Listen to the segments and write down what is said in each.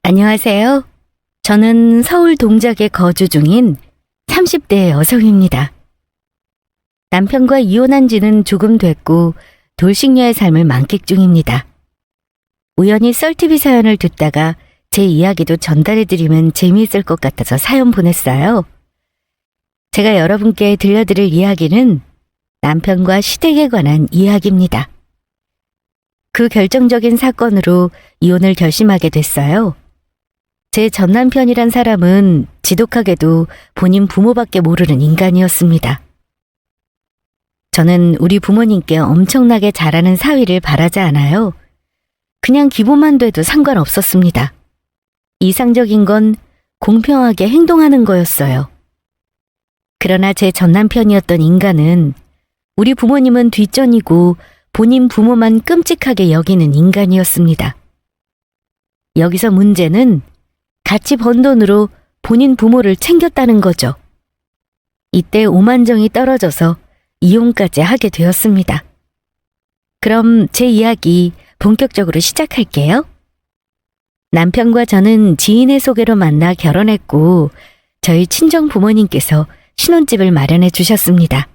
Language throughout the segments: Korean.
안녕하세요. 저는 서울 동작에 거주 중인 30대 여성입니다. 남편과 이혼한 지는 조금 됐고 돌싱녀의 삶을 만끽 중입니다. 우연히 썰TV 사연을 듣다가 제 이야기도 전달해드리면 재미있을 것 같아서 사연 보냈어요. 제가 여러분께 들려드릴 이야기는 남편과 시댁에 관한 이야기입니다. 그 결정적인 사건으로 이혼을 결심하게 됐어요. 제 전남편이란 사람은 지독하게도 본인 부모밖에 모르는 인간이었습니다. 저는 우리 부모님께 엄청나게 잘하는 사위를 바라지 않아요. 그냥 기본만 돼도 상관없었습니다. 이상적인 건 공평하게 행동하는 거였어요. 그러나 제 전남편이었던 인간은 우리 부모님은 뒷전이고 본인 부모만 끔찍하게 여기는 인간이었습니다. 여기서 문제는 같이 번 돈으로 본인 부모를 챙겼다는 거죠. 이때 오만정이 떨어져서 이혼까지 하게 되었습니다. 그럼 제 이야기 본격적으로 시작할게요. 남편과 저는 지인의 소개로 만나 결혼했고 저희 친정 부모님께서 신혼집을 마련해 주셨습니다.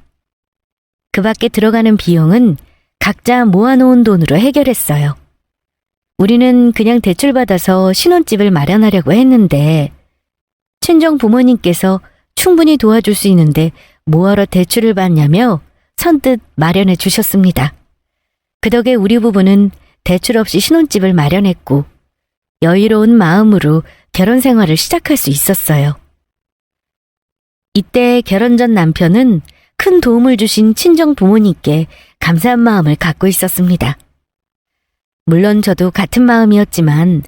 그 밖에 들어가는 비용은 각자 모아놓은 돈으로 해결했어요. 우리는 그냥 대출받아서 신혼집을 마련하려고 했는데 친정 부모님께서 충분히 도와줄 수 있는데 뭐하러 대출을 받냐며 선뜻 마련해 주셨습니다. 그 덕에 우리 부부는 대출 없이 신혼집을 마련했고 여유로운 마음으로 결혼 생활을 시작할 수 있었어요. 이때 결혼 전 남편은 큰 도움을 주신 친정 부모님께 감사한 마음을 갖고 있었습니다. 물론 저도 같은 마음이었지만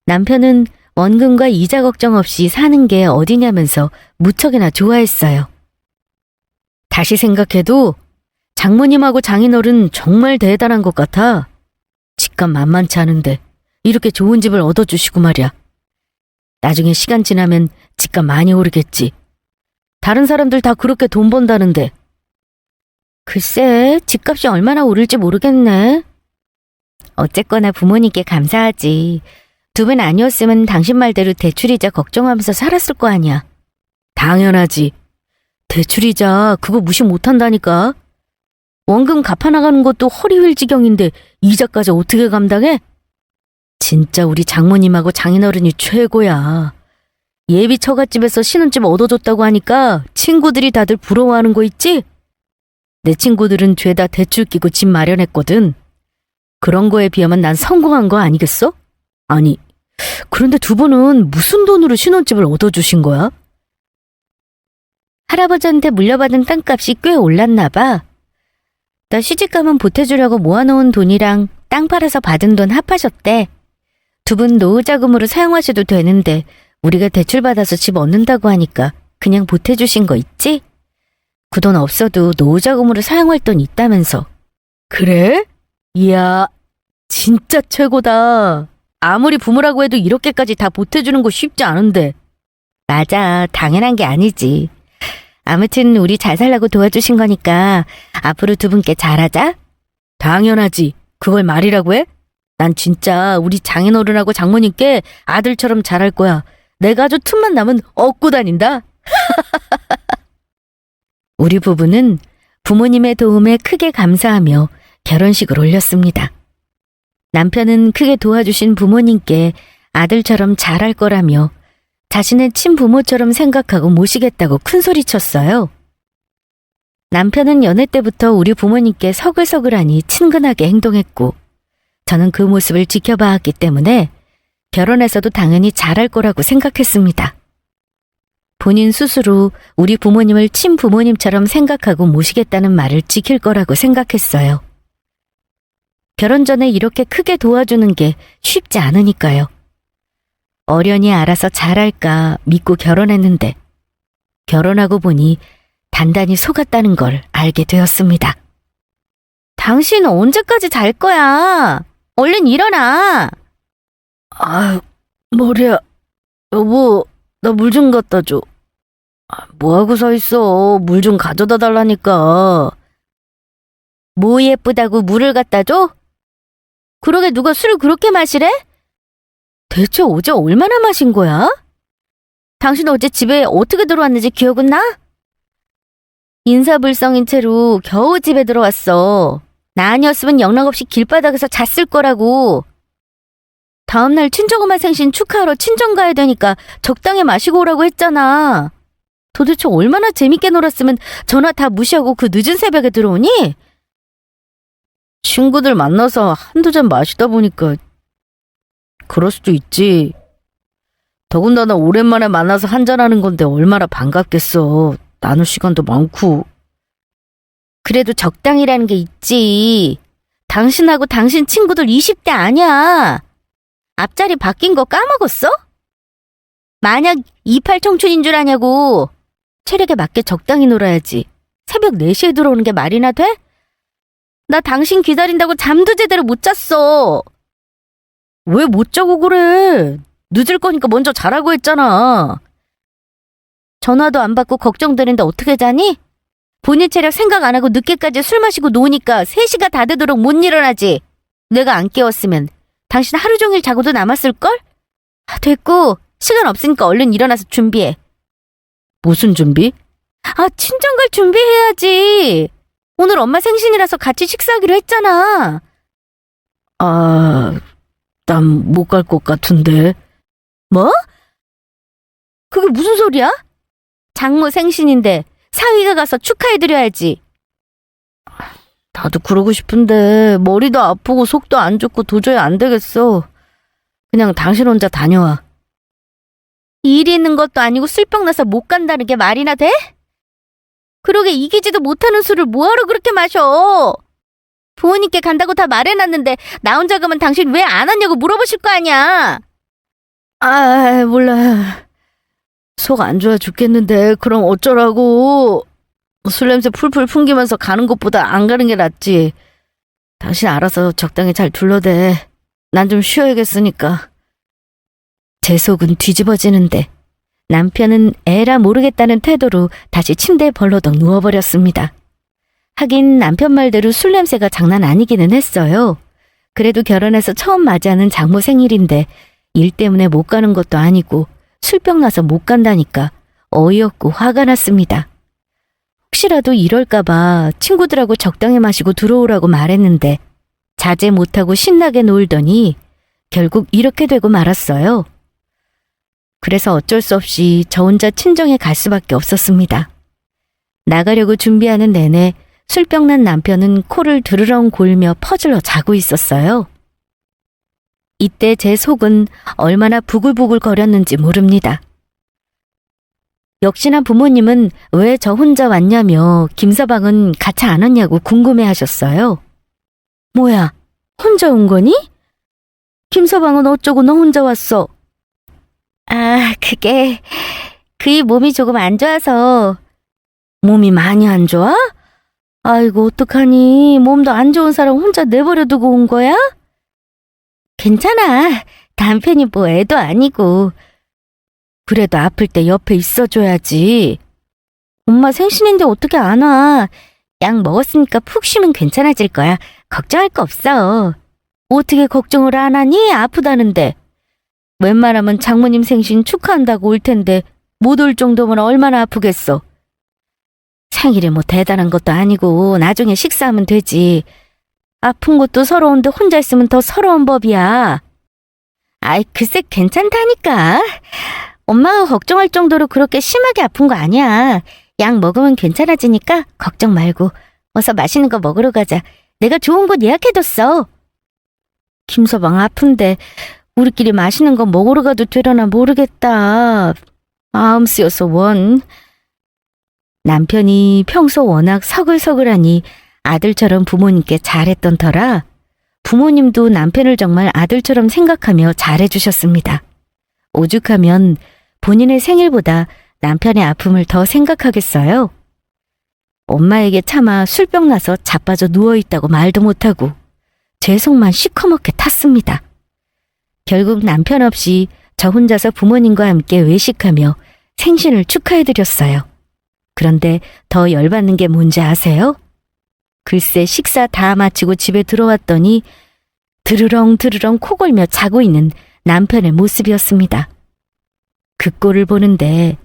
남편은 원금과 이자 걱정 없이 사는 게 어디냐면서 무척이나 좋아했어요. 다시 생각해도 장모님하고 장인어른 정말 대단한 것 같아. 집값 만만치 않은데 이렇게 좋은 집을 얻어주시고 말이야. 나중에 시간 지나면 집값 많이 오르겠지. 다른 사람들 다 그렇게 돈 번다는데. 글쎄, 집값이 얼마나 오를지 모르겠네. 어쨌거나 부모님께 감사하지. 두 분 아니었으면 당신 말대로 대출이자 걱정하면서 살았을 거 아니야. 당연하지. 대출이자 그거 무시 못한다니까. 원금 갚아나가는 것도 허리 휠 지경인데 이자까지 어떻게 감당해? 진짜 우리 장모님하고 장인어른이 최고야. 예비 처갓집에서 신혼집 얻어줬다고 하니까 친구들이 다들 부러워하는 거 있지? 내 친구들은 죄다 대출 끼고 집 마련했거든. 그런 거에 비하면 난 성공한 거 아니겠어? 아니, 그런데 두 분은 무슨 돈으로 신혼집을 얻어주신 거야? 할아버지한테 물려받은 땅값이 꽤 올랐나 봐. 나 시집가면 보태주려고 모아놓은 돈이랑 땅 팔아서 받은 돈 합하셨대. 두 분 노후자금으로 사용하셔도 되는데 우리가 대출받아서 집 얻는다고 하니까 그냥 보태주신 거 있지? 그 돈 없어도 노후자금으로 사용할 돈 있다면서. 그래? 이야, 진짜 최고다. 아무리 부모라고 해도 이렇게까지 다 보태주는 거 쉽지 않은데. 맞아, 당연한 게 아니지. 아무튼 우리 잘 살라고 도와주신 거니까 앞으로 두 분께 잘하자. 당연하지. 그걸 말이라고 해? 난 진짜 우리 장인어른하고 장모님께 아들처럼 잘할 거야. 내가 아주 틈만 나면 얻고 다닌다. 우리 부부는 부모님의 도움에 크게 감사하며 결혼식을 올렸습니다. 남편은 크게 도와주신 부모님께 아들처럼 잘할 거라며 자신의 친부모처럼 생각하고 모시겠다고 큰소리쳤어요. 남편은 연애 때부터 우리 부모님께 서글서글하니 친근하게 행동했고 저는 그 모습을 지켜봐왔기 때문에 결혼해서도 당연히 잘할 거라고 생각했습니다. 본인 스스로 우리 부모님을 친부모님처럼 생각하고 모시겠다는 말을 지킬 거라고 생각했어요. 결혼 전에 이렇게 크게 도와주는 게 쉽지 않으니까요. 어련히 알아서 잘할까 믿고 결혼했는데 결혼하고 보니 단단히 속았다는 걸 알게 되었습니다. 당신 언제까지 잘 거야? 얼른 일어나. 아유, 머리야. 여보, 나 물 좀 갖다 줘. 뭐하고 서 있어? 물 좀 가져다 달라니까. 뭐 예쁘다고 물을 갖다 줘? 그러게 누가 술을 그렇게 마시래? 대체 어제 얼마나 마신 거야? 당신 어제 집에 어떻게 들어왔는지 기억은 나? 인사불성인 채로 겨우 집에 들어왔어. 나 아니었으면 영락없이 길바닥에서 잤을 거라고. 다음날 친정엄마 생신 축하하러 친정 가야 되니까 적당히 마시고 오라고 했잖아. 도대체 얼마나 재밌게 놀았으면 전화 다 무시하고 그 늦은 새벽에 들어오니? 친구들 만나서 한두 잔 마시다 보니까 그럴 수도 있지. 더군다나 오랜만에 만나서 한잔하는 건데 얼마나 반갑겠어. 나눌 시간도 많고. 그래도 적당이라는 게 있지. 당신하고 당신 친구들 20대 아니야. 앞자리 바뀐 거 까먹었어? 만약 28 청춘인 줄 아냐고. 체력에 맞게 적당히 놀아야지. 새벽 4시에 들어오는 게 말이나 돼? 나 당신 기다린다고 잠도 제대로 못 잤어. 왜 못 자고 그래? 늦을 거니까 먼저 자라고 했잖아. 전화도 안 받고 걱정되는데 어떻게 자니? 본인 체력 생각 안 하고 늦게까지 술 마시고 노니까 3시가 다 되도록 못 일어나지. 내가 안 깨웠으면 당신 하루 종일 자고도 남았을걸? 됐고, 시간 없으니까 얼른 일어나서 준비해. 무슨 준비? 친정 갈 준비해야지. 오늘 엄마 생신이라서 같이 식사하기로 했잖아. 난 못 갈 것 같은데. 뭐? 그게 무슨 소리야? 장모 생신인데 사위가 가서 축하해드려야지. 나도 그러고 싶은데 머리도 아프고 속도 안 좋고 도저히 안 되겠어. 그냥 당신 혼자 다녀와. 일이 있는 것도 아니고 술병 나서 못 간다는 게 말이나 돼? 그러게 이기지도 못하는 술을 뭐하러 그렇게 마셔? 부모님께 간다고 다 말해놨는데 나 혼자 가면 당신 왜 안 왔냐고 물어보실 거 아니야. 몰라. 속 안 좋아 죽겠는데 그럼 어쩌라고. 술 냄새 풀풀 풍기면서 가는 것보다 안 가는 게 낫지. 당신 알아서 적당히 잘 둘러대. 난 좀 쉬어야겠으니까. 제 속은 뒤집어지는데 남편은 에라 모르겠다는 태도로 다시 침대에 벌러덩 누워버렸습니다. 하긴 남편 말대로 술 냄새가 장난 아니기는 했어요. 그래도 결혼해서 처음 맞이하는 장모 생일인데 일 때문에 못 가는 것도 아니고 술병 나서 못 간다니까 어이없고 화가 났습니다. 혹시라도 이럴까봐 친구들하고 적당히 마시고 들어오라고 말했는데 자제 못하고 신나게 놀더니 결국 이렇게 되고 말았어요. 그래서 어쩔 수 없이 저 혼자 친정에 갈 수밖에 없었습니다. 나가려고 준비하는 내내 술병 난 남편은 코를 드르렁 골며 퍼질러 자고 있었어요. 이때 제 속은 얼마나 부글부글 거렸는지 모릅니다. 역시나 부모님은 왜 저 혼자 왔냐며 김서방은 같이 안 왔냐고 궁금해하셨어요. 뭐야, 혼자 온 거니? 김서방은 어쩌고 너 혼자 왔어? 그게 그이 몸이 조금 안 좋아서. 몸이 많이 안 좋아? 아이고 어떡하니. 몸도 안 좋은 사람 혼자 내버려 두고 온 거야? 괜찮아. 남편이 뭐 애도 아니고. 그래도 아플 때 옆에 있어줘야지. 엄마 생신인데 어떻게 안 와. 약 먹었으니까 푹 쉬면 괜찮아질 거야. 걱정할 거 없어. 어떻게 걱정을 안 하니? 아프다는데. 웬만하면 장모님 생신 축하한다고 올 텐데 못 올 정도면 얼마나 아프겠어. 생일이 뭐 대단한 것도 아니고 나중에 식사하면 되지. 아픈 것도 서러운데 혼자 있으면 더 서러운 법이야. 글쎄 괜찮다니까. 엄마가 걱정할 정도로 그렇게 심하게 아픈 거 아니야. 약 먹으면 괜찮아지니까 걱정 말고 어서 맛있는 거 먹으러 가자. 내가 좋은 곳 예약해뒀어. 김서방 아픈데 우리끼리 맛있는 거 먹으러 가도 되려나 모르겠다. 마음 쓰여서 원. 남편이 평소 워낙 서글서글하니 아들처럼 부모님께 잘했던 터라 부모님도 남편을 정말 아들처럼 생각하며 잘해주셨습니다. 오죽하면 본인의 생일보다 남편의 아픔을 더 생각하겠어요. 엄마에게 차마 술병 나서 자빠져 누워있다고 말도 못하고 제 속만 시커멓게 탔습니다. 결국 남편 없이 저 혼자서 부모님과 함께 외식하며 생신을 축하해드렸어요. 그런데 더 열받는 게 뭔지 아세요? 글쎄 식사 다 마치고 집에 들어왔더니 드르렁 드르렁 코 골며 자고 있는 남편의 모습이었습니다. 그 꼴을 보는데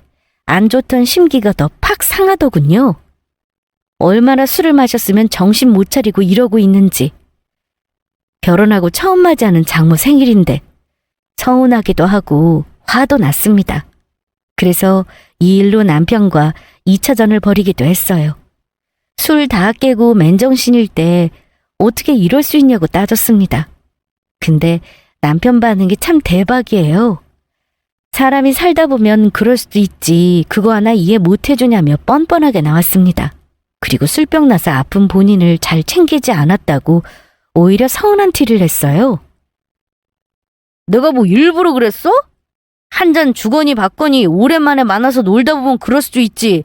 안 좋던 심기가 더 팍 상하더군요. 얼마나 술을 마셨으면 정신 못 차리고 이러고 있는지. 결혼하고 처음 맞이하는 장모 생일인데 서운하기도 하고 화도 났습니다. 그래서 이 일로 남편과 2차전을 벌이기도 했어요. 술 다 깨고 맨정신일 때 어떻게 이럴 수 있냐고 따졌습니다. 근데 남편 반응이 참 대박이에요. 사람이 살다 보면 그럴 수도 있지, 그거 하나 이해 못 해주냐며 뻔뻔하게 나왔습니다. 그리고 술병 나서 아픈 본인을 잘 챙기지 않았다고 오히려 서운한 티를 냈어요. 내가 뭐 일부러 그랬어? 한 잔 주거니 받거니 오랜만에 만나서 놀다 보면 그럴 수도 있지.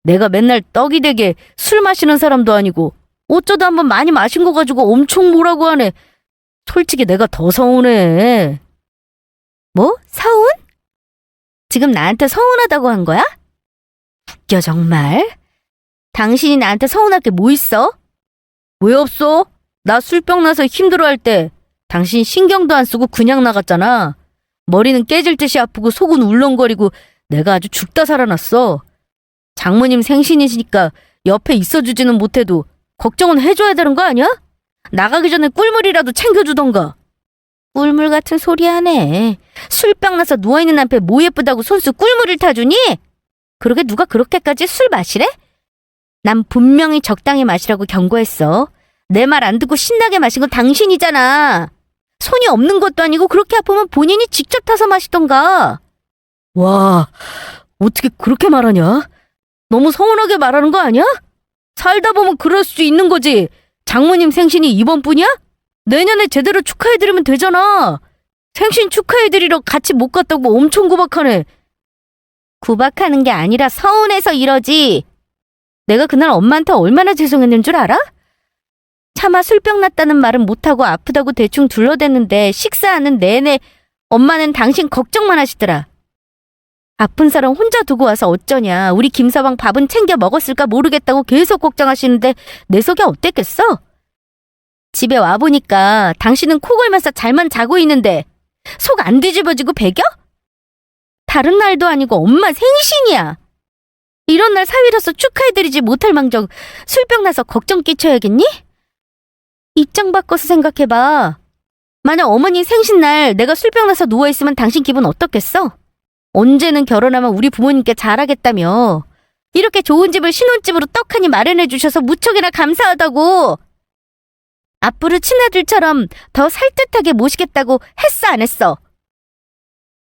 내가 맨날 떡이 되게 술 마시는 사람도 아니고 어쩌다 한번 많이 마신 거 가지고 엄청 뭐라고 하네. 솔직히 내가 더 서운해. 뭐? 서운? 지금 나한테 서운하다고 한 거야? 웃겨 정말. 당신이 나한테 서운할 게 뭐 있어? 왜 없어? 나 술병 나서 힘들어할 때 당신 신경도 안 쓰고 그냥 나갔잖아. 머리는 깨질 듯이 아프고 속은 울렁거리고 내가 아주 죽다 살아났어. 장모님 생신이시니까 옆에 있어주지는 못해도 걱정은 해줘야 되는 거 아니야? 나가기 전에 꿀물이라도 챙겨주던가. 꿀물 같은 소리 하네. 술병 나서 누워있는 남편 뭐 예쁘다고 손수 꿀물을 타주니? 그러게 누가 그렇게까지 술 마시래? 난 분명히 적당히 마시라고 경고했어. 내 말 안 듣고 신나게 마신 건 당신이잖아. 손이 없는 것도 아니고 그렇게 아프면 본인이 직접 타서 마시던가. 와, 어떻게 그렇게 말하냐? 너무 서운하게 말하는 거 아니야? 살다 보면 그럴 수 있는 거지. 장모님 생신이 이번뿐이야? 내년에 제대로 축하해드리면 되잖아. 생신 축하해드리러 같이 못 갔다고 엄청 구박하네. 구박하는 게 아니라 서운해서 이러지. 내가 그날 엄마한테 얼마나 죄송했는 줄 알아? 차마 술병 났다는 말은 못하고 아프다고 대충 둘러댔는데 식사하는 내내 엄마는 당신 걱정만 하시더라. 아픈 사람 혼자 두고 와서 어쩌냐. 우리 김서방 밥은 챙겨 먹었을까 모르겠다고 계속 걱정하시는데 내 속이 어땠겠어? 집에 와보니까 당신은 코 골면서 잘만 자고 있는데 속 안 뒤집어지고 배겨? 다른 날도 아니고 엄마 생신이야. 이런 날 사위로서 축하해드리지 못할 망정 술병 나서 걱정 끼쳐야겠니? 입장 바꿔서 생각해봐. 만약 어머니 생신날 내가 술병 나서 누워있으면 당신 기분 어떻겠어? 언제는 결혼하면 우리 부모님께 잘하겠다며. 이렇게 좋은 집을 신혼집으로 떡하니 마련해 주셔서 무척이나 감사하다고. 앞으로 친아들처럼 더 살뜰하게 모시겠다고 했어 안 했어?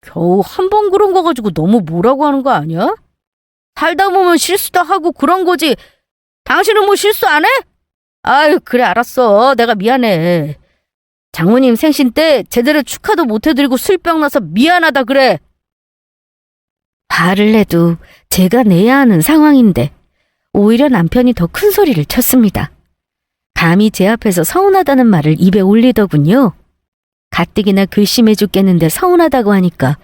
겨우 한 번 그런 거 가지고 너무 뭐라고 하는 거 아니야? 살다 보면 실수도 하고 그런 거지. 당신은 뭐 실수 안 해? 아유 그래 알았어. 내가 미안해. 장모님 생신 때 제대로 축하도 못 해드리고 술병 나서 미안하다 그래. 화를 내도 제가 내야 하는 상황인데 오히려 남편이 더 큰 소리를 쳤습니다. 감히 제 앞에서 서운하다는 말을 입에 올리더군요. 가뜩이나 괘씸해 죽겠는데 서운하다고 하니까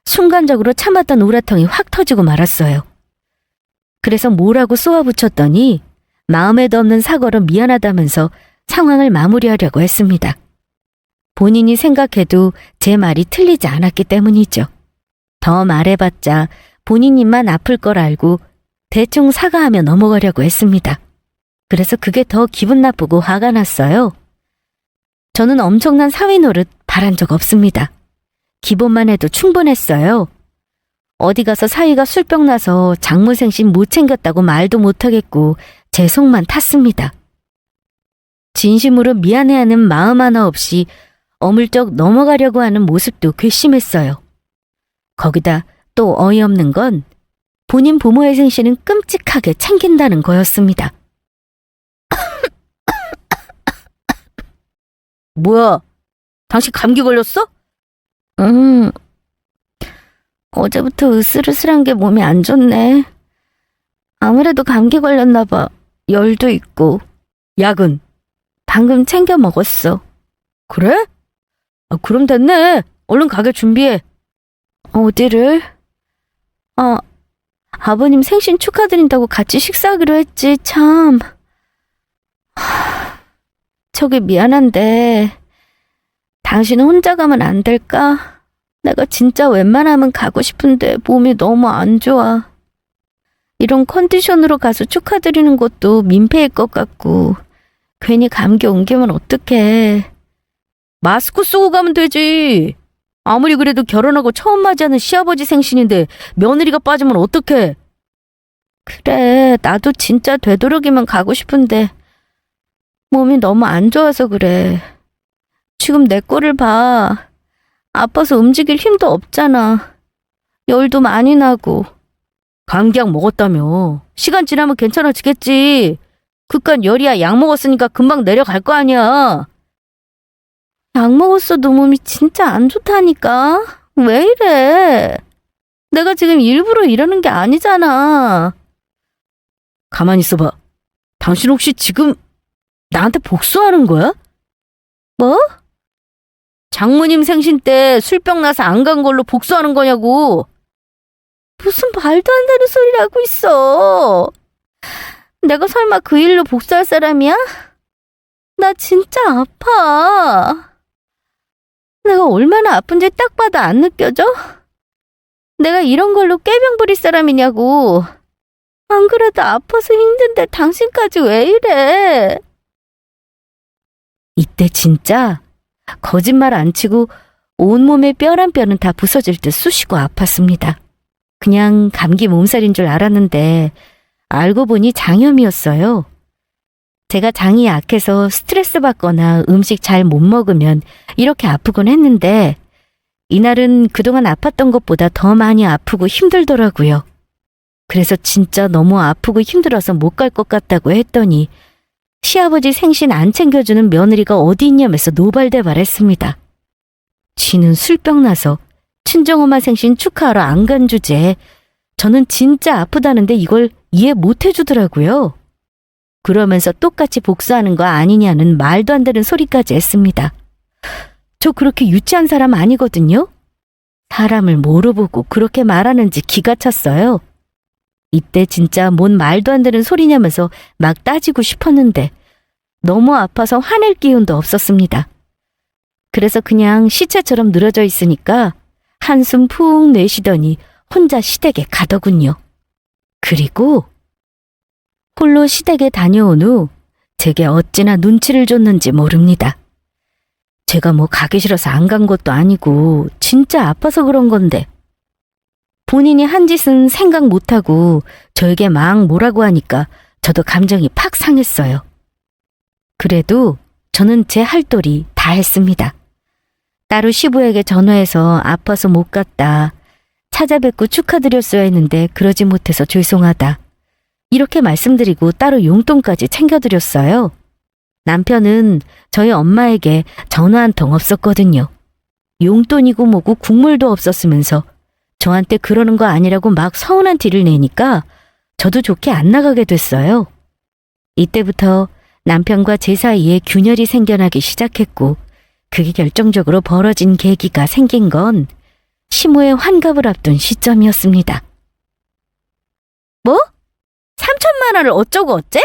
순간적으로 참았던 우라통이 확 터지고 말았어요. 그래서 뭐라고 쏘아붙였더니 마음에도 없는 사과로 미안하다면서 상황을 마무리하려고 했습니다. 본인이 생각해도 제 말이 틀리지 않았기 때문이죠. 더 말해봤자 본인 입만 아플 걸 알고 대충 사과하며 넘어가려고 했습니다. 그래서 그게 더 기분 나쁘고 화가 났어요. 저는 엄청난 사위 노릇 바란 적 없습니다. 기본만 해도 충분했어요. 어디 가서 사위가 술병 나서 장모 생신 못 챙겼다고 말도 못하겠고 제 속만 탔습니다. 진심으로 미안해하는 마음 하나 없이 어물쩍 넘어가려고 하는 모습도 괘씸했어요. 거기다 또 어이없는 건 본인 부모의 생신은 끔찍하게 챙긴다는 거였습니다. 뭐야? 당신 감기 걸렸어? 어제부터 으슬으슬한 게 몸에 안 좋네. 아무래도 감기 걸렸나 봐. 열도 있고. 약은? 방금 챙겨 먹었어. 그래? 그럼 됐네. 얼른 가게 준비해. 어디를? 아버님 생신 축하드린다고 같이 식사하기로 했지, 참. 저기 미안한데 당신은 혼자 가면 안 될까? 내가 진짜 웬만하면 가고 싶은데 몸이 너무 안 좋아. 이런 컨디션으로 가서 축하드리는 것도 민폐일 것 같고 괜히 감기 옮기면 어떡해. 마스크 쓰고 가면 되지. 아무리 그래도 결혼하고 처음 맞이하는 시아버지 생신인데 며느리가 빠지면 어떡해. 그래, 나도 진짜 되도록이면 가고 싶은데 몸이 너무 안 좋아서 그래. 지금 내 꼴을 봐. 아파서 움직일 힘도 없잖아. 열도 많이 나고. 감기약 먹었다며. 시간 지나면 괜찮아지겠지. 그깟 열이야. 약 먹었으니까 금방 내려갈 거 아니야. 약 먹었어도 몸이 진짜 안 좋다니까. 왜 이래? 내가 지금 일부러 이러는 게 아니잖아. 가만히 있어봐. 당신 혹시 지금 나한테 복수하는 거야? 뭐? 장모님 생신 때 술병 나서 안 간 걸로 복수하는 거냐고. 무슨 말도 안 되는 소리를 하고 있어. 내가 설마 그 일로 복수할 사람이야? 나 진짜 아파. 내가 얼마나 아픈지 딱 봐도 안 느껴져? 내가 이런 걸로 꾀병 부릴 사람이냐고. 안 그래도 아파서 힘든데 당신까지 왜 이래? 이때 진짜 거짓말 안 치고 온몸의 뼈 한 뼈는 다 부서질 듯 쑤시고 아팠습니다. 그냥 감기 몸살인 줄 알았는데 알고 보니 장염이었어요. 제가 장이 약해서 스트레스 받거나 음식 잘 못 먹으면 이렇게 아프곤 했는데 이날은 그동안 아팠던 것보다 더 많이 아프고 힘들더라고요. 그래서 진짜 너무 아프고 힘들어서 못 갈 것 같다고 했더니 시아버지 생신 안 챙겨주는 며느리가 어디 있냐면서 노발대발했습니다. 지는 술병 나서 친정엄마 생신 축하하러 안 간 주제에 저는 진짜 아프다는데 이걸 이해 못 해주더라고요. 그러면서 똑같이 복수하는 거 아니냐는 말도 안 되는 소리까지 했습니다. 저 그렇게 유치한 사람 아니거든요. 사람을 뭐로 보고 그렇게 말하는지 기가 찼어요. 이때 진짜 뭔 말도 안 되는 소리냐면서 막 따지고 싶었는데 너무 아파서 화낼 기운도 없었습니다. 그래서 그냥 시체처럼 늘어져 있으니까 한숨 푹 내쉬더니 혼자 시댁에 가더군요. 그리고 홀로 시댁에 다녀온 후 제게 어찌나 눈치를 줬는지 모릅니다. 제가 뭐 가기 싫어서 안 간 것도 아니고 진짜 아파서 그런 건데 본인이 한 짓은 생각 못하고 저에게 막 뭐라고 하니까 저도 감정이 팍 상했어요. 그래도 저는 제 할 도리 다 했습니다. 따로 시부에게 전화해서 아파서 못 갔다. 찾아뵙고 축하드렸어야 했는데 그러지 못해서 죄송하다. 이렇게 말씀드리고 따로 용돈까지 챙겨드렸어요. 남편은 저희 엄마에게 전화 한 통 없었거든요. 용돈이고 뭐고 국물도 없었으면서 저한테 그러는 거 아니라고 막 서운한 티를 내니까 저도 좋게 안 나가게 됐어요. 이때부터 남편과 제 사이에 균열이 생겨나기 시작했고 그게 결정적으로 벌어진 계기가 생긴 건 시모의 환갑을 앞둔 시점이었습니다. 뭐? 3천만 원을 어쩌고 어째?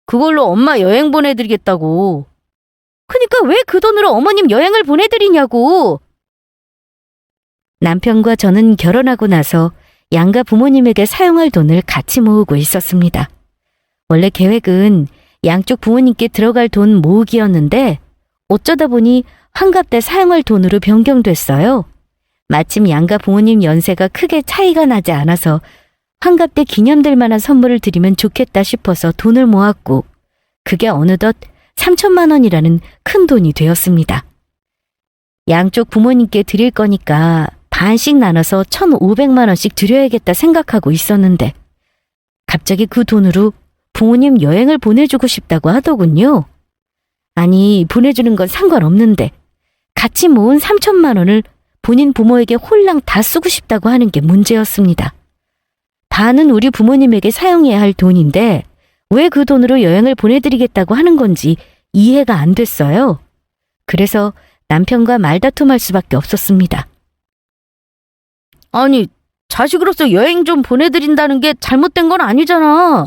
그걸로 엄마 여행 보내드리겠다고. 그니까 왜 그 돈으로 어머님 여행을 보내드리냐고. 남편과 저는 결혼하고 나서 양가 부모님에게 사용할 돈을 같이 모으고 있었습니다. 원래 계획은 양쪽 부모님께 들어갈 돈 모으기였는데 어쩌다 보니 환갑 때 사용할 돈으로 변경됐어요. 마침 양가 부모님 연세가 크게 차이가 나지 않아서 환갑 때 기념될 만한 선물을 드리면 좋겠다 싶어서 돈을 모았고 그게 어느덧 3천만 원이라는 큰 돈이 되었습니다. 양쪽 부모님께 드릴 거니까 반씩 나눠서 1,500만 원씩 드려야겠다 생각하고 있었는데 갑자기 그 돈으로 부모님 여행을 보내주고 싶다고 하더군요. 아니, 보내주는 건 상관없는데 같이 모은 3천만 원을 본인 부모에게 홀랑 다 쓰고 싶다고 하는 게 문제였습니다. 반은 우리 부모님에게 사용해야 할 돈인데 왜 그 돈으로 여행을 보내드리겠다고 하는 건지 이해가 안 됐어요. 그래서 남편과 말다툼할 수밖에 없었습니다. 아니, 자식으로서 여행 좀 보내드린다는 게 잘못된 건 아니잖아.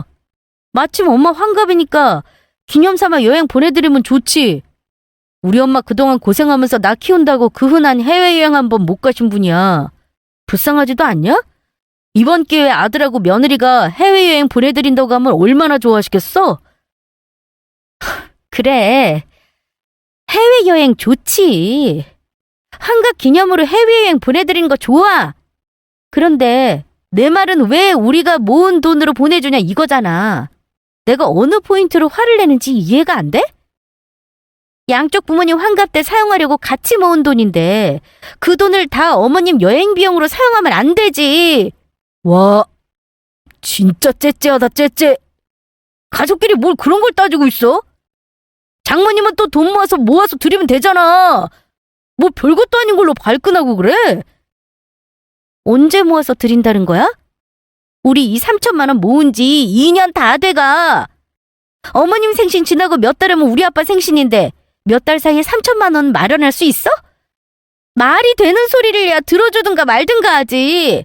마침 엄마 환갑이니까 기념 삼아 여행 보내드리면 좋지. 우리 엄마 그동안 고생하면서 나 키운다고 그 흔한 해외여행 한번 못 가신 분이야. 불쌍하지도 않냐? 이번 기회에 아들하고 며느리가 해외여행 보내드린다고 하면 얼마나 좋아하시겠어? 그래. 해외여행 좋지. 환갑 기념으로 해외여행 보내드리는 거 좋아. 그런데 내 말은 왜 우리가 모은 돈으로 보내주냐 이거잖아. 내가 어느 포인트로 화를 내는지 이해가 안 돼? 양쪽 부모님 환갑 때 사용하려고 같이 모은 돈인데 그 돈을 다 어머님 여행 비용으로 사용하면 안 되지. 와, 진짜 째째하다 째째. 가족끼리 뭘 그런 걸 따지고 있어? 장모님은 또 돈 모아서 드리면 되잖아. 뭐 별것도 아닌 걸로 발끈하고 그래? 언제 모아서 드린다는 거야? 우리 이 3천만 원 모은 지 2년 다 돼가. 어머님 생신 지나고 몇 달 후면 우리 아빠 생신인데 몇 달 사이에 3천만 원 마련할 수 있어? 말이 되는 소리를 해야 들어주든가 말든가 하지.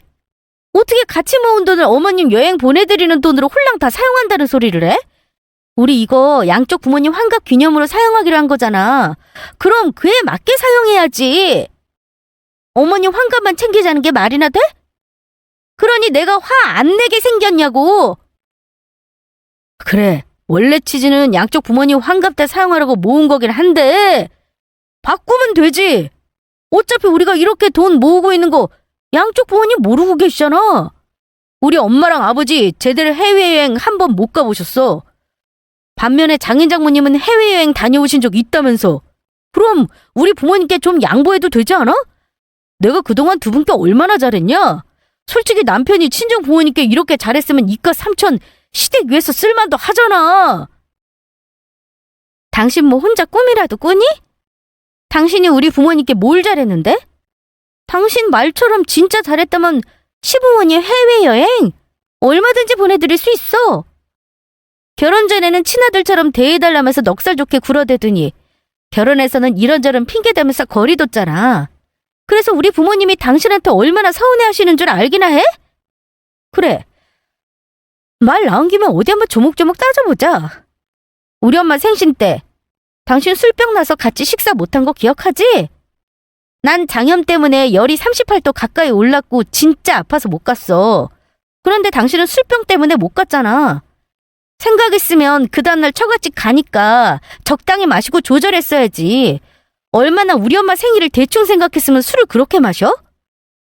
어떻게 같이 모은 돈을 어머님 여행 보내드리는 돈으로 홀랑 다 사용한다는 소리를 해? 우리 이거 양쪽 부모님 환갑 기념으로 사용하기로 한 거잖아. 그럼 그에 맞게 사용해야지. 어머님 환갑만 챙기자는 게 말이나 돼? 그러니 내가 화 안 내게 생겼냐고. 그래, 원래 취지는 양쪽 부모님 환갑 때 사용하려고 모은 거긴 한데 바꾸면 되지. 어차피 우리가 이렇게 돈 모으고 있는 거 양쪽 부모님 모르고 계시잖아. 우리 엄마랑 아버지 제대로 해외여행 한 번 못 가보셨어. 반면에 장인 장모님은 해외여행 다녀오신 적 있다면서. 그럼 우리 부모님께 좀 양보해도 되지 않아? 내가 그동안 두 분께 얼마나 잘했냐? 솔직히 남편이 친정 부모님께 이렇게 잘했으면 이깟 3천 시댁 위해서 쓸만도 하잖아. 당신 뭐 혼자 꿈이라도 꾸니? 당신이 우리 부모님께 뭘 잘했는데? 당신 말처럼 진짜 잘했다면 시부모님 해외여행 얼마든지 보내드릴 수 있어. 결혼 전에는 친아들처럼 대해달라면서 넉살 좋게 굴어대더니 결혼해서는 이런저런 핑계대면서 거리뒀잖아. 그래서 우리 부모님이 당신한테 얼마나 서운해하시는 줄 알기나 해? 그래. 말 나온 김에 어디 한번 조목조목 따져보자. 우리 엄마 생신 때 당신 술병 나서 같이 식사 못한 거 기억하지? 난 장염 때문에 열이 38도 가까이 올랐고 진짜 아파서 못 갔어. 그런데 당신은 술병 때문에 못 갔잖아. 생각했으면 그 다음날 처갓집 가니까 적당히 마시고 조절했어야지. 얼마나 우리 엄마 생일을 대충 생각했으면 술을 그렇게 마셔?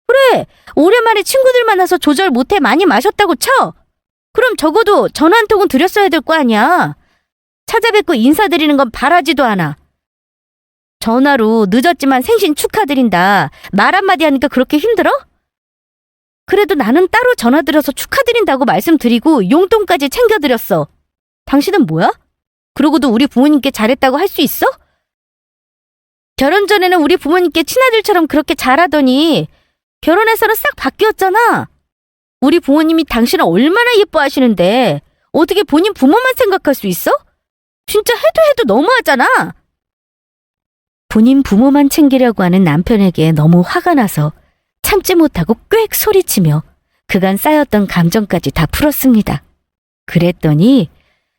그래, 오랜만에 친구들 만나서 조절 못해 많이 마셨다고 쳐. 그럼 적어도 전화 한 통은 드렸어야 될 거 아니야. 찾아뵙고 인사드리는 건 바라지도 않아. 전화로 늦었지만 생신 축하드린다. 말 한마디 하니까 그렇게 힘들어? 그래도 나는 따로 전화드려서 축하드린다고 말씀드리고 용돈까지 챙겨드렸어. 당신은 뭐야? 그러고도 우리 부모님께 잘했다고 할 수 있어? 결혼 전에는 우리 부모님께 친아들처럼 그렇게 잘하더니 결혼해서는 싹 바뀌었잖아. 우리 부모님이 당신을 얼마나 예뻐하시는데 어떻게 본인 부모만 생각할 수 있어? 진짜 해도 너무하잖아. 본인 부모만 챙기려고 하는 남편에게 너무 화가 나서 참지 못하고 꽥 소리치며 그간 쌓였던 감정까지 다 풀었습니다. 그랬더니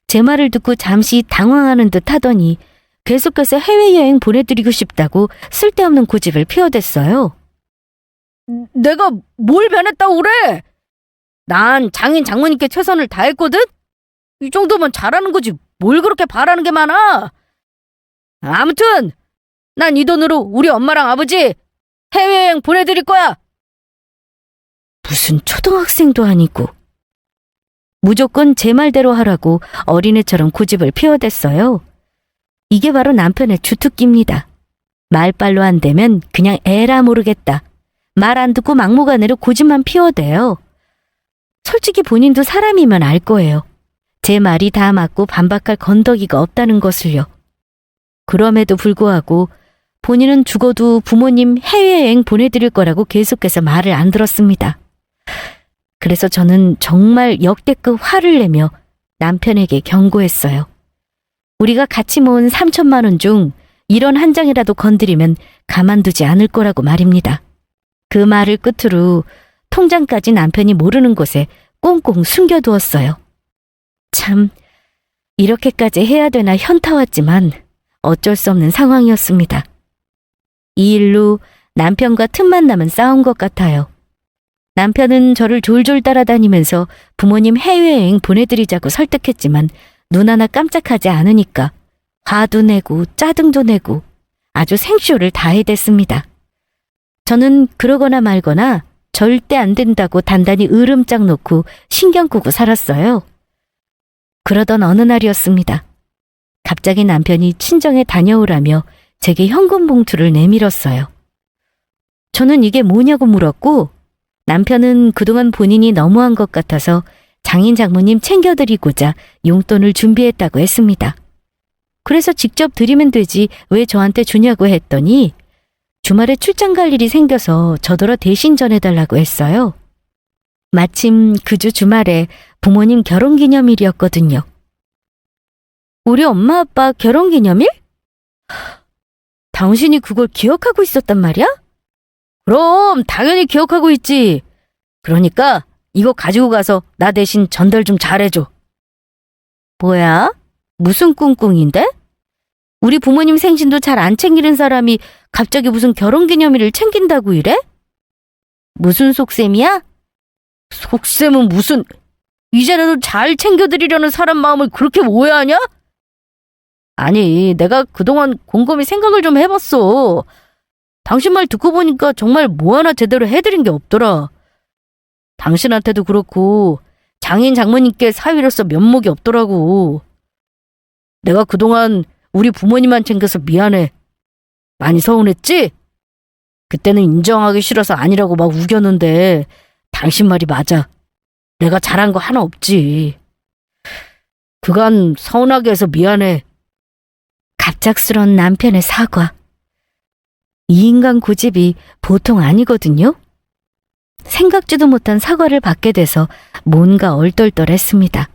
제 말을 듣고 잠시 당황하는 듯 하더니 계속해서 해외여행 보내드리고 싶다고 쓸데없는 고집을 피워댔어요. 내가 뭘 변했다고 그래? 난 장인 장모님께 최선을 다했거든? 이 정도면 잘하는 거지 뭘 그렇게 바라는 게 많아? 아무튼 난 이 돈으로 우리 엄마랑 아버지 해외여행 보내드릴 거야. 무슨 초등학생도 아니고. 무조건 제 말대로 하라고 어린애처럼 고집을 피워댔어요. 이게 바로 남편의 주특기입니다. 말빨로 안 되면 그냥 에라 모르겠다. 말 안 듣고 막무가내로 고집만 피워대요. 솔직히 본인도 사람이면 알 거예요. 제 말이 다 맞고 반박할 건더기가 없다는 것을요. 그럼에도 불구하고 본인은 죽어도 부모님 해외여행 보내드릴 거라고 계속해서 말을 안 들었습니다. 그래서 저는 정말 역대급 화를 내며 남편에게 경고했어요. 우리가 같이 모은 3천만 원 중 1원 한 장이라도 건드리면 가만두지 않을 거라고 말입니다. 그 말을 끝으로 통장까지 남편이 모르는 곳에 꽁꽁 숨겨두었어요. 참, 이렇게까지 해야 되나 현타왔지만 어쩔 수 없는 상황이었습니다. 이 일로 남편과 틈만 나면 싸운 것 같아요. 남편은 저를 졸졸 따라다니면서 부모님 해외여행 보내드리자고 설득했지만 눈 하나 깜짝하지 않으니까 화도 내고 짜증도 내고 아주 생쇼를 다 해댔습니다. 저는 그러거나 말거나 절대 안 된다고 단단히 으름장 놓고 신경 끄고 살았어요. 그러던 어느 날이었습니다. 갑자기 남편이 친정에 다녀오라며 제게 현금 봉투를 내밀었어요. 저는 이게 뭐냐고 물었고 남편은 그동안 본인이 너무한 것 같아서 장인 장모님 챙겨드리고자 용돈을 준비했다고 했습니다. 그래서 직접 드리면 되지 왜 저한테 주냐고 했더니 주말에 출장 갈 일이 생겨서 저더러 대신 전해달라고 했어요. 마침 그 주 주말에 부모님 결혼기념일이었거든요. 우리 엄마 아빠 결혼기념일? 당신이 그걸 기억하고 있었단 말이야? 그럼 당연히 기억하고 있지. 그러니까 이거 가지고 가서 나 대신 전달 좀 잘해줘. 뭐야? 무슨 꿍꿍인데? 우리 부모님 생신도 잘 안 챙기는 사람이 갑자기 무슨 결혼기념일을 챙긴다고 이래? 무슨 속셈이야? 속셈은 무슨... 이제라도 잘 챙겨드리려는 사람 마음을 그렇게 오해하냐? 아니, 내가 그동안 곰곰이 생각을 좀 해봤어. 당신 말 듣고 보니까 정말 뭐 하나 제대로 해드린 게 없더라. 당신한테도 그렇고 장인 장모님께 사위로서 면목이 없더라고. 내가 그동안 우리 부모님만 챙겨서 미안해. 많이 서운했지? 그때는 인정하기 싫어서 아니라고 막 우겼는데 당신 말이 맞아. 내가 잘한 거 하나 없지. 그간 서운하게 해서 미안해. 갑작스런 남편의 사과. 이 인간 고집이 보통 아니거든요. 생각지도 못한 사과를 받게 돼서 뭔가 얼떨떨했습니다.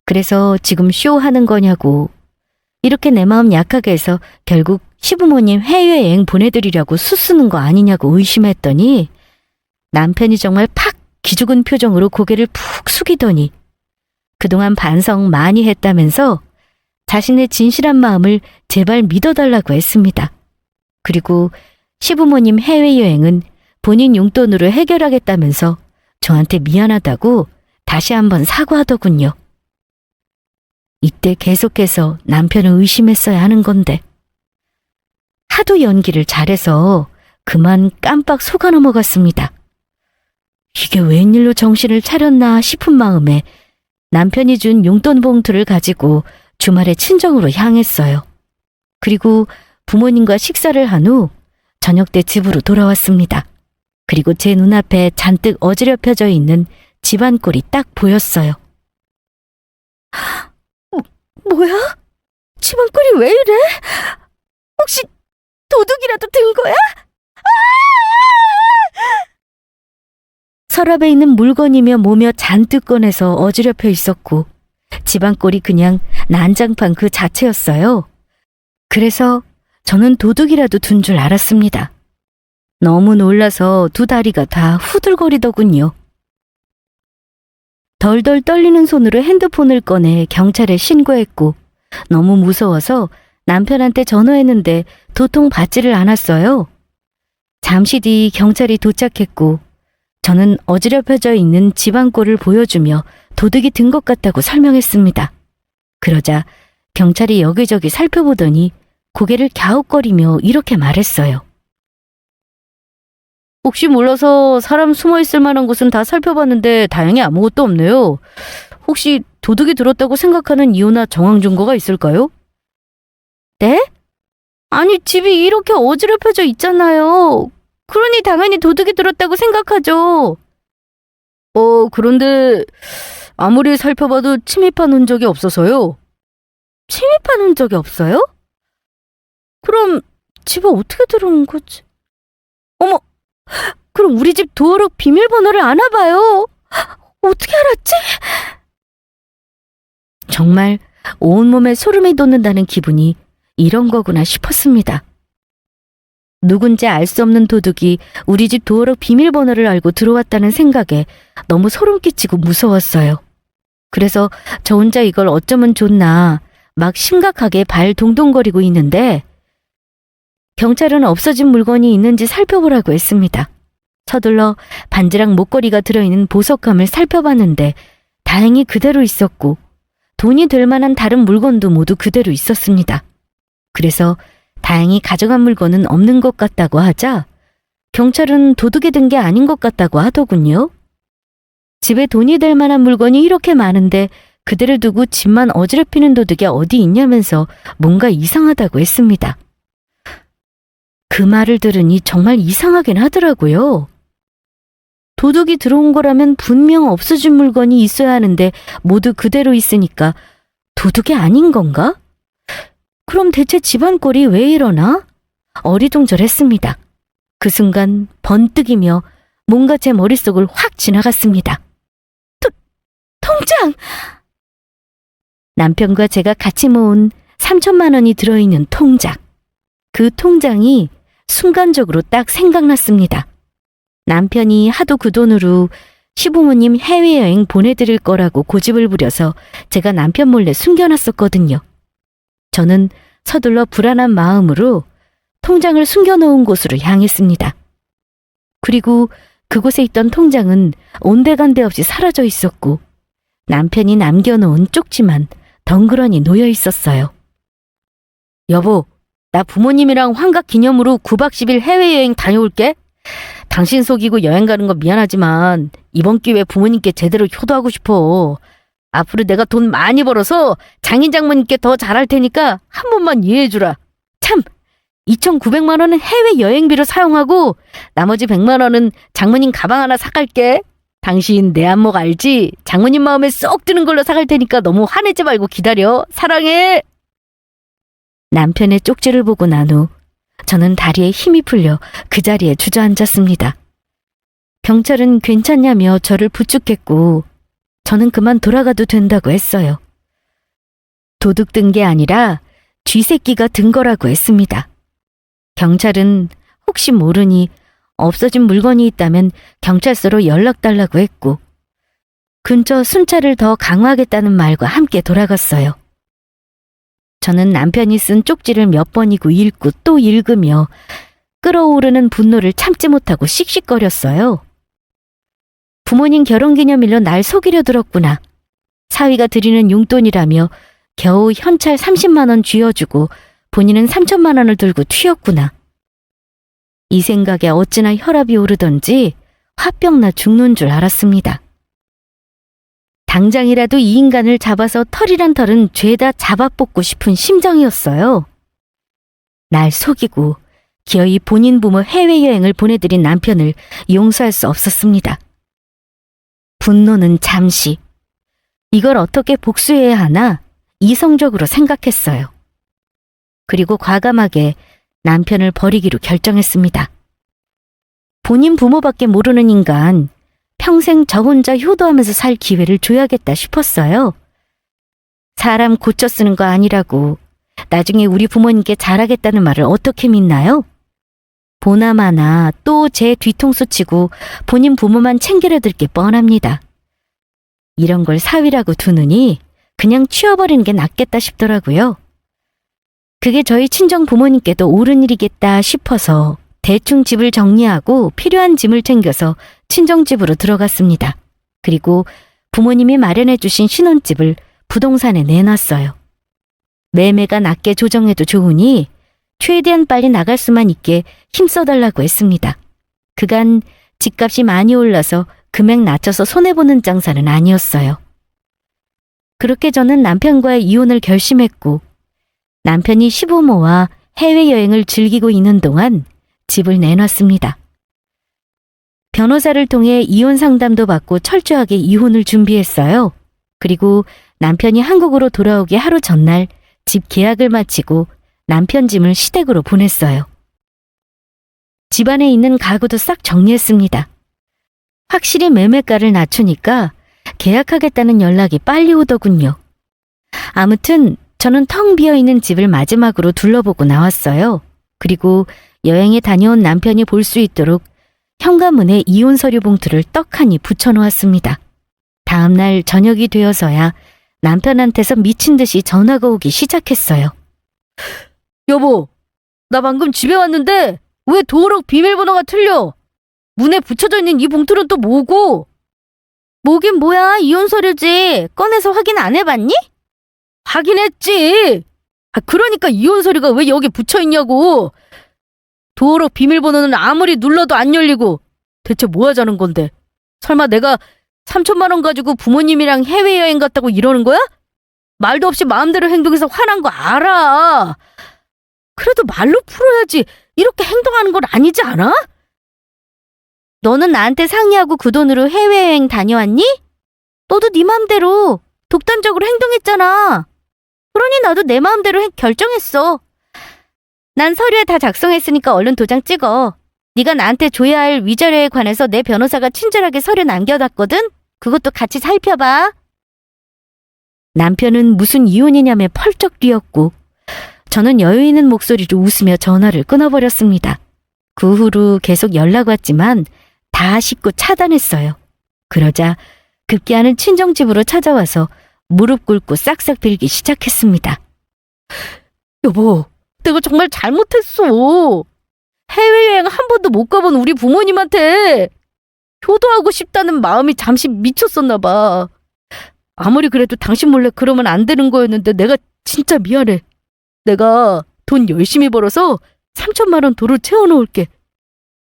그래서 지금 쇼하는 거냐고. 이렇게 내 마음 약하게 해서 결국 시부모님 해외여행 보내드리려고 수쓰는 거 아니냐고 의심했더니 남편이 정말 팍 기죽은 표정으로 고개를 푹 숙이더니 그동안 반성 많이 했다면서 자신의 진실한 마음을 제발 믿어달라고 했습니다. 그리고 시부모님 해외여행은 본인 용돈으로 해결하겠다면서 저한테 미안하다고 다시 한번 사과하더군요. 이때 계속해서 남편을 의심했어야 하는 건데 하도 연기를 잘해서 그만 깜빡 속아 넘어갔습니다. 이게 웬일로 정신을 차렸나 싶은 마음에 남편이 준 용돈 봉투를 가지고 주말에 친정으로 향했어요. 그리고 부모님과 식사를 한 후 저녁 때 집으로 돌아왔습니다. 그리고 제 눈앞에 잔뜩 어지럽혀져 있는 집안 꼴이 딱 보였어요. 뭐야? 집안 꼴이 왜 이래? 혹시 도둑이라도 든 거야? 서랍에 있는 물건이며 뭐며 잔뜩 꺼내서 어지럽혀 있었고 집안 꼴이 그냥 난장판 그 자체였어요. 그래서 저는 도둑이라도 둔 줄 알았습니다. 너무 놀라서 두 다리가 다 후들거리더군요. 덜덜 떨리는 손으로 핸드폰을 꺼내 경찰에 신고했고 너무 무서워서 남편한테 전화했는데 도통 받지를 않았어요. 잠시 뒤 경찰이 도착했고 저는 어지럽혀져 있는 집안 꼴을 보여주며 도둑이 든 것 같다고 설명했습니다. 그러자 경찰이 여기저기 살펴보더니 고개를 갸웃거리며 이렇게 말했어요. 혹시 몰라서 사람 숨어있을 만한 곳은 다 살펴봤는데 다행히 아무것도 없네요. 혹시 도둑이 들었다고 생각하는 이유나 정황 증거가 있을까요? 네? 아니 집이 이렇게 어지럽혀져 있잖아요. 그러니 당연히 도둑이 들었다고 생각하죠. 그런데 아무리 살펴봐도 침입한 흔적이 없어서요. 침입한 흔적이 없어요? 그럼 집에 어떻게 들어온 거지? 어머! 그럼 우리 집 도어록 비밀번호를 아나 봐요. 어떻게 알았지? 정말 온몸에 소름이 돋는다는 기분이 이런 거구나 싶었습니다. 누군지 알 수 없는 도둑이 우리 집 도어록 비밀번호를 알고 들어왔다는 생각에 너무 소름 끼치고 무서웠어요. 그래서 저 혼자 이걸 어쩌면 좋나 막 심각하게 발 동동거리고 있는데 경찰은 없어진 물건이 있는지 살펴보라고 했습니다. 서둘러 반지랑 목걸이가 들어있는 보석함을 살펴봤는데 다행히 그대로 있었고 돈이 될 만한 다른 물건도 모두 그대로 있었습니다. 그래서 다행히 가져간 물건은 없는 것 같다고 하자 경찰은 도둑이 든 게 아닌 것 같다고 하더군요. 집에 돈이 될 만한 물건이 이렇게 많은데 그대로 두고 집만 어지럽히는 도둑이 어디 있냐면서 뭔가 이상하다고 했습니다. 그 말을 들으니 정말 이상하긴 하더라고요. 도둑이 들어온 거라면 분명 없어진 물건이 있어야 하는데 모두 그대로 있으니까 도둑이 아닌 건가? 그럼 대체 집안 꼴이 왜 이러나? 어리둥절했습니다. 그 순간 번뜩이며 뭔가 제 머릿속을 확 지나갔습니다. 통장! 남편과 제가 같이 모은 3천만 원이 들어있는 통장. 그 통장이 순간적으로 딱 생각났습니다. 남편이 하도 그 돈으로 시부모님 해외여행 보내드릴 거라고 고집을 부려서 제가 남편 몰래 숨겨놨었거든요. 저는 서둘러 불안한 마음으로 통장을 숨겨놓은 곳으로 향했습니다. 그리고 그곳에 있던 통장은 온데간데 없이 사라져 있었고 남편이 남겨놓은 쪽지만 덩그러니 놓여 있었어요. 여보, 나 부모님이랑 환갑 기념으로 9박 10일 해외여행 다녀올게. 당신 속이고 여행 가는 건 미안하지만 이번 기회에 부모님께 제대로 효도하고 싶어. 앞으로 내가 돈 많이 벌어서 장인 장모님께 더 잘할 테니까 한 번만 이해해주라. 참, 2,900만 원은 해외여행비로 사용하고 나머지 100만 원은 장모님 가방 하나 사갈게. 당신 내 안목 알지? 장모님 마음에 쏙 드는 걸로 사갈 테니까 너무 화내지 말고 기다려. 사랑해. 남편의 쪽지를 보고 난 후 저는 다리에 힘이 풀려 그 자리에 주저앉았습니다. 경찰은 괜찮냐며 저를 부축했고 저는 그만 돌아가도 된다고 했어요. 도둑 든 게 아니라 쥐새끼가 든 거라고 했습니다. 경찰은 혹시 모르니 없어진 물건이 있다면 경찰서로 연락달라고 했고 근처 순찰을 더 강화하겠다는 말과 함께 돌아갔어요. 저는 남편이 쓴 쪽지를 몇 번이고 읽고 또 읽으며 끓어오르는 분노를 참지 못하고 씩씩거렸어요. 부모님 결혼기념일로 날 속이려 들었구나. 사위가 드리는 용돈이라며 겨우 현찰 30만 원 쥐어주고 본인은 3천만 원을 들고 튀었구나. 이 생각에 어찌나 혈압이 오르던지 화병나 죽는 줄 알았습니다. 당장이라도 이 인간을 잡아서 털이란 털은 죄다 잡아뽑고 싶은 심정이었어요. 날 속이고 기어이 본인 부모 해외여행을 보내드린 남편을 용서할 수 없었습니다. 분노는 잠시, 이걸 어떻게 복수해야 하나 이성적으로 생각했어요. 그리고 과감하게 남편을 버리기로 결정했습니다. 본인 부모밖에 모르는 인간, 평생 저 혼자 효도하면서 살 기회를 줘야겠다 싶었어요. 사람 고쳐 쓰는 거 아니라고 나중에 우리 부모님께 잘하겠다는 말을 어떻게 믿나요? 보나마나 또 제 뒤통수 치고 본인 부모만 챙기려 들 게 뻔합니다. 이런 걸 사위라고 두느니 그냥 치워버리는 게 낫겠다 싶더라고요. 그게 저희 친정 부모님께도 옳은 일이겠다 싶어서 대충 집을 정리하고 필요한 짐을 챙겨서 친정집으로 들어갔습니다. 그리고 부모님이 마련해 주신 신혼집을 부동산에 내놨어요. 매매가 낮게 조정해도 좋으니 최대한 빨리 나갈 수만 있게 힘써달라고 했습니다. 그간 집값이 많이 올라서 금액 낮춰서 손해보는 장사는 아니었어요. 그렇게 저는 남편과의 이혼을 결심했고 남편이 시부모와 해외여행을 즐기고 있는 동안 집을 내놨습니다. 변호사를 통해 이혼 상담도 받고 철저하게 이혼을 준비했어요. 그리고 남편이 한국으로 돌아오기 하루 전날 집 계약을 마치고 남편 짐을 시댁으로 보냈어요. 집안에 있는 가구도 싹 정리했습니다. 확실히 매매가를 낮추니까 계약하겠다는 연락이 빨리 오더군요. 아무튼 저는 텅 비어있는 집을 마지막으로 둘러보고 나왔어요. 그리고 여행에 다녀온 남편이 볼 수 있도록 현관문에 이혼 서류 봉투를 떡하니 붙여놓았습니다. 다음날 저녁이 되어서야 남편한테서 미친 듯이 전화가 오기 시작했어요. 여보, 나 방금 집에 왔는데 왜 도어록 비밀번호가 틀려? 문에 붙여져 있는 이 봉투는 또 뭐고? 뭐긴 뭐야, 이혼 서류지. 꺼내서 확인 안 해봤니? 확인했지. 그러니까 이혼 서류가 왜 여기 붙여 있냐고. 도어록 비밀번호는 아무리 눌러도 안 열리고. 대체 뭐 하자는 건데? 설마 내가 3천만 원 가지고 부모님이랑 해외여행 갔다고 이러는 거야? 말도 없이 마음대로 행동해서 화난 거 알아. 그래도 말로 풀어야지. 이렇게 행동하는 건 아니지 않아? 너는 나한테 상의하고 그 돈으로 해외여행 다녀왔니? 너도 네 맘대로 독단적으로 행동했잖아. 그러니 나도 내 마음대로 결정했어. 난 서류에 다 작성했으니까 얼른 도장 찍어. 네가 나한테 줘야 할 위자료에 관해서 내 변호사가 친절하게 서류 남겨놨거든? 그것도 같이 살펴봐. 남편은 무슨 이혼이냐며 펄쩍 뛰었고 저는 여유 있는 목소리로 웃으며 전화를 끊어버렸습니다. 그 후로 계속 연락 왔지만 다 씹고 차단했어요. 그러자 급기야는 친정집으로 찾아와서 무릎 꿇고 싹싹 빌기 시작했습니다. 여보, 내가 정말 잘못했어. 해외여행 한 번도 못 가본 우리 부모님한테 효도하고 싶다는 마음이 잠시 미쳤었나 봐. 아무리 그래도 당신 몰래 그러면 안 되는 거였는데 내가 진짜 미안해. 내가 돈 열심히 벌어서 3천만 원 도로 채워놓을게.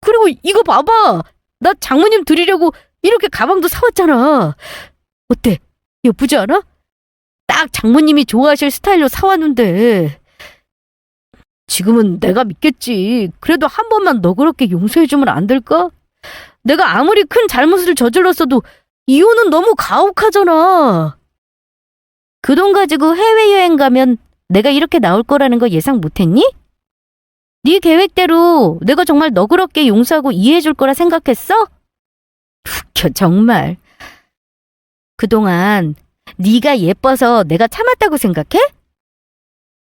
그리고 이거 봐봐. 나 장모님 드리려고 이렇게 가방도 사왔잖아. 어때? 예쁘지 않아? 딱 장모님이 좋아하실 스타일로 사왔는데. 지금은 내가 믿겠지. 그래도 한 번만 너그럽게 용서해주면 안 될까? 내가 아무리 큰 잘못을 저질렀어도 이혼은 너무 가혹하잖아. 그 돈 가지고 해외여행 가면 내가 이렇게 나올 거라는 거 예상 못했니? 네 계획대로 내가 정말 너그럽게 용서하고 이해해줄 거라 생각했어? 웃겨 정말. 그동안 네가 예뻐서 내가 참았다고 생각해?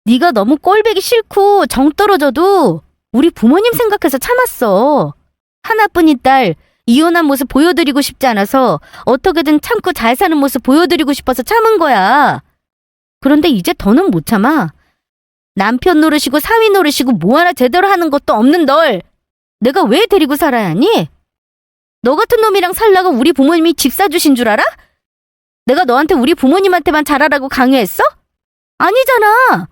네가 너무 꼴보기 싫고 정 떨어져도 우리 부모님 생각해서 참았어. 하나뿐인 딸 이혼한 모습 보여드리고 싶지 않아서 어떻게든 참고 잘 사는 모습 보여드리고 싶어서 참은 거야. 그런데 이제 더는 못 참아. 남편 노릇이고 사위 노릇이고 뭐 하나 제대로 하는 것도 없는 널 내가 왜 데리고 살아야 하니? 너 같은 놈이랑 살라고 우리 부모님이 집 사주신 줄 알아? 내가 너한테 우리 부모님한테만 잘하라고 강요했어? 아니잖아.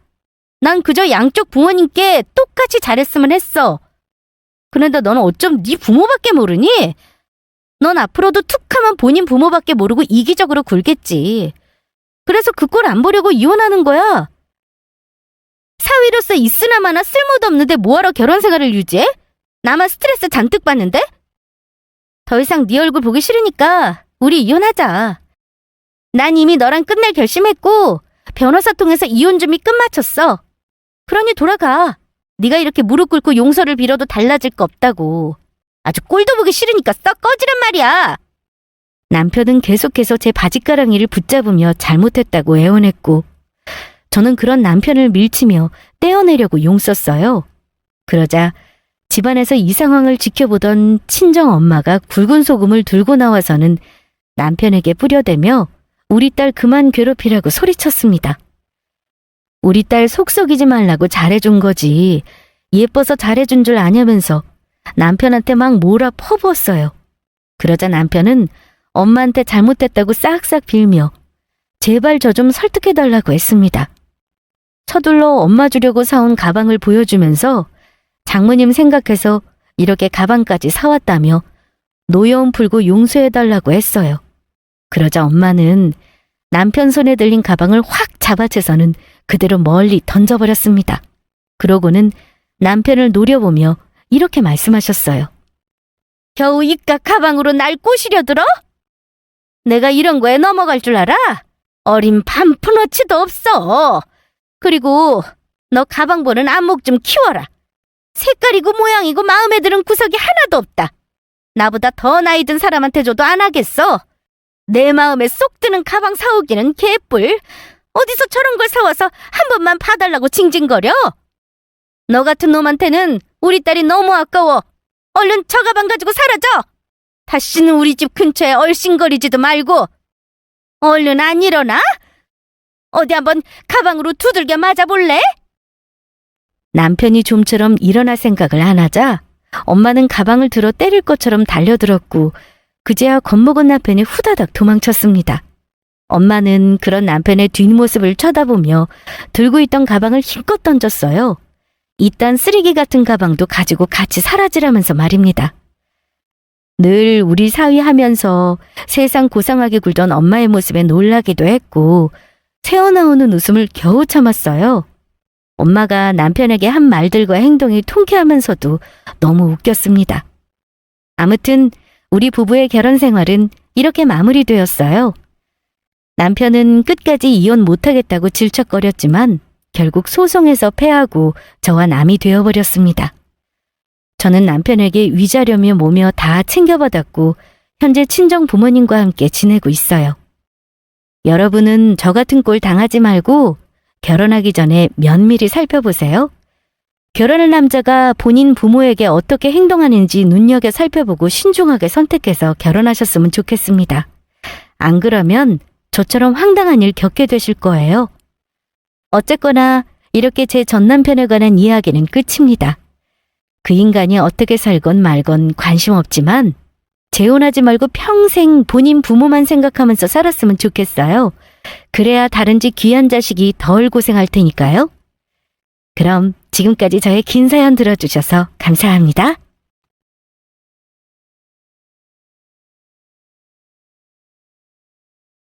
난 그저 양쪽 부모님께 똑같이 잘했으면 했어. 그런데 너는 어쩜 네 부모밖에 모르니? 넌 앞으로도 툭하면 본인 부모밖에 모르고 이기적으로 굴겠지. 그래서 그 꼴 안 보려고 이혼하는 거야. 사위로서 있으나마나 쓸모도 없는데 뭐하러 결혼 생활을 유지해? 나만 스트레스 잔뜩 받는데? 더 이상 네 얼굴 보기 싫으니까 우리 이혼하자. 난 이미 너랑 끝낼 결심했고 변호사 통해서 이혼 준비 끝마쳤어. 그러니 돌아가. 네가 이렇게 무릎 꿇고 용서를 빌어도 달라질 거 없다고. 아주 꼴도 보기 싫으니까 썩 꺼지란 말이야. 남편은 계속해서 제 바지가랑이를 붙잡으며 잘못했다고 애원했고 저는 그런 남편을 밀치며 떼어내려고 용썼어요. 그러자 집안에서 이 상황을 지켜보던 친정 엄마가 굵은 소금을 들고 나와서는 남편에게 뿌려대며 우리 딸 그만 괴롭히라고 소리쳤습니다. 우리 딸 속 썩이지 말라고 잘해준 거지. 예뻐서 잘해준 줄 아냐면서 남편한테 막 몰아 퍼부었어요. 그러자 남편은 엄마한테 잘못했다고 싹싹 빌며 제발 저 좀 설득해달라고 했습니다. 서둘러 엄마 주려고 사온 가방을 보여주면서 장모님 생각해서 이렇게 가방까지 사왔다며 노여움 풀고 용서해달라고 했어요. 그러자 엄마는 남편 손에 들린 가방을 확 잡아채서는 그대로 멀리 던져버렸습니다. 그러고는 남편을 노려보며 이렇게 말씀하셨어요. 겨우 이깟 가방으로 날 꼬시려 들어? 내가 이런 거에 넘어갈 줄 알아? 어린 반푼어치도 없어. 그리고 너 가방 보는 안목 좀 키워라. 색깔이고 모양이고 마음에 드는 구석이 하나도 없다. 나보다 더 나이 든 사람한테 줘도 안 하겠어. 내 마음에 쏙 드는 가방 사오기는 개뿔. 어디서 저런 걸 사와서 한 번만 봐달라고 징징거려? 너 같은 놈한테는 우리 딸이 너무 아까워. 얼른 저 가방 가지고 사라져. 다시는 우리 집 근처에 얼씬거리지도 말고. 얼른 안 일어나? 어디 한번 가방으로 두들겨 맞아볼래? 남편이 좀처럼 일어날 생각을 안 하자 엄마는 가방을 들어 때릴 것처럼 달려들었고 그제야 겁먹은 남편이 후다닥 도망쳤습니다. 엄마는 그런 남편의 뒷모습을 쳐다보며 들고 있던 가방을 힘껏 던졌어요. 이딴 쓰레기 같은 가방도 가지고 같이 사라지라면서 말입니다. 늘 우리 사위 하면서 세상 고상하게 굴던 엄마의 모습에 놀라기도 했고 새어나오는 웃음을 겨우 참았어요. 엄마가 남편에게 한 말들과 행동이 통쾌하면서도 너무 웃겼습니다. 아무튼 우리 부부의 결혼 생활은 이렇게 마무리되었어요. 남편은 끝까지 이혼 못하겠다고 질척거렸지만 결국 소송에서 패하고 저와 남이 되어버렸습니다. 저는 남편에게 위자료며 뭐며 다 챙겨받았고 현재 친정 부모님과 함께 지내고 있어요. 여러분은 저 같은 꼴 당하지 말고 결혼하기 전에 면밀히 살펴보세요. 결혼할 남자가 본인 부모에게 어떻게 행동하는지 눈여겨 살펴보고 신중하게 선택해서 결혼하셨으면 좋겠습니다. 안 그러면 저처럼 황당한 일 겪게 되실 거예요. 어쨌거나 이렇게 제 전 남편에 관한 이야기는 끝입니다. 그 인간이 어떻게 살건 말건 관심 없지만 재혼하지 말고 평생 본인 부모만 생각하면서 살았으면 좋겠어요. 그래야 다른 집 귀한 자식이 덜 고생할 테니까요. 그럼 지금까지 저의 긴 사연 들어주셔서 감사합니다.